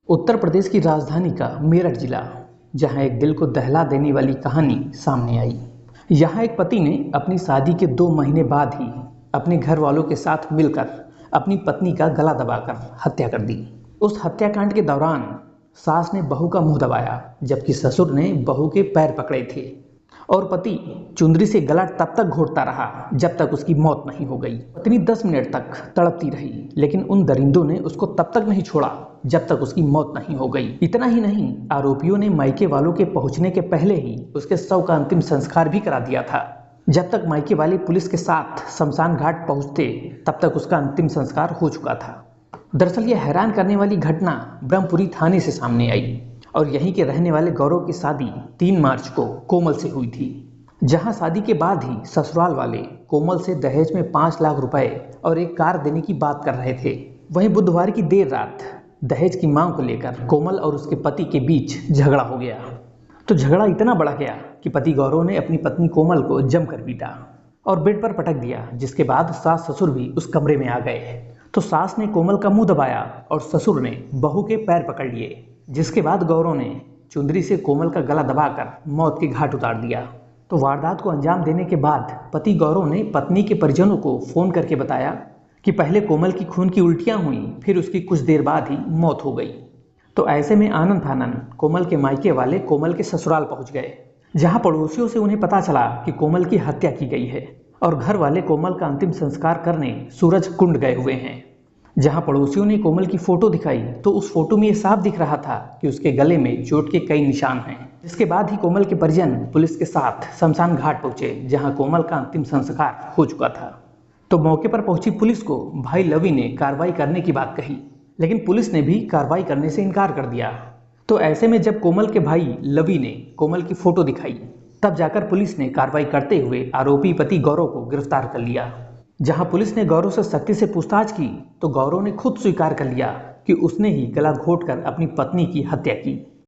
उत्तर प्रदेश की राजधानी का मेरठ जिला, जहां एक दिल को दहला देने वाली कहानी सामने आई। यहाँ एक पति ने अपनी शादी के 2 महीने बाद ही अपने घर वालों के साथ मिलकर अपनी पत्नी का गला दबाकर हत्या कर दी। उस हत्याकांड के दौरान सास ने बहू का मुंह दबाया, जबकि ससुर ने बहू के पैर पकड़े थे और पति चुंदरी से गला तब तक घोंटता रहा जब तक उसकी मौत नहीं हो गई। पत्नी 10 मिनट तक तड़पती रही, लेकिन उन दरिंदों ने उसको तब तक नहीं छोड़ा जब तक उसकी मौत नहीं हो गई। इतना ही नहीं, आरोपियों ने मायके वालों के पहुंचने के पहले ही उसके शव का अंतिम संस्कार भी करा दिया था। जब तक मायके वाले पुलिस के साथ शमशान घाट पहुंचते, तब तक उसका अंतिम संस्कार हो चुका था। दरअसल यह हैरान करने वाली घटना ब्रह्मपुरी थाने से सामने आई और यहीं के रहने वाले गौरव की शादी 3 मार्च को कोमल से हुई थी। जहां शादी के बाद ही ससुराल वाले कोमल से दहेज में 5 लाख रुपए और एक कार देने की बात कर रहे थे। वहीं बुधवार की देर रात दहेज की मांग को लेकर कोमल और उसके पति के बीच झगड़ा हो गया। तो झगड़ा इतना बढ़ गया कि पति गौरव ने अपनी पत्नी कोमल को जमकर पीटा और बेड पर पटक दिया, जिसके बाद सास ससुर भी उस कमरे में आ गए। तो सास ने कोमल का मुंह दबाया और ससुर ने बहू के पैर पकड़ लिए, जिसके बाद गौरव ने चुंदरी से कोमल का गला दबाकर मौत के घाट उतार दिया। तो वारदात को अंजाम देने के बाद पति गौरव ने पत्नी के परिजनों को फोन करके बताया कि पहले कोमल की खून की उल्टियां हुई, फिर उसकी कुछ देर बाद ही मौत हो गई। तो ऐसे में आनंद फानंद कोमल के मायके वाले कोमल के ससुराल पहुंच गए, जहां पड़ोसियों से उन्हें पता चला कि कोमल की हत्या की गई है और घर वाले कोमल का अंतिम संस्कार करने सूरज कुंड गए हुए हैं। जहां पड़ोसियों ने कोमल की फोटो दिखाई तो उस फोटो में ये साफ दिख रहा था कि उसके गले में चोट के कई निशान हैं। जिसके बाद ही कोमल के परिजन पुलिस के साथ शमशान घाट पहुंचे, जहां कोमल का अंतिम संस्कार हो चुका था। तो मौके पर पहुंची पुलिस को भाई लवी ने कार्रवाई करने की बात कही, लेकिन पुलिस ने भी कार्रवाई करने से इनकार कर दिया। तो ऐसे में जब कोमल के भाई लवी ने कोमल की फोटो दिखाई, तब जाकर पुलिस ने कार्रवाई करते हुए आरोपी पति गौरव को गिरफ्तार कर लिया। जहां पुलिस ने गौरव से सख्ती से पूछताछ की तो गौरव ने खुद स्वीकार कर लिया कि उसने ही गला घोंटकर अपनी पत्नी की हत्या की।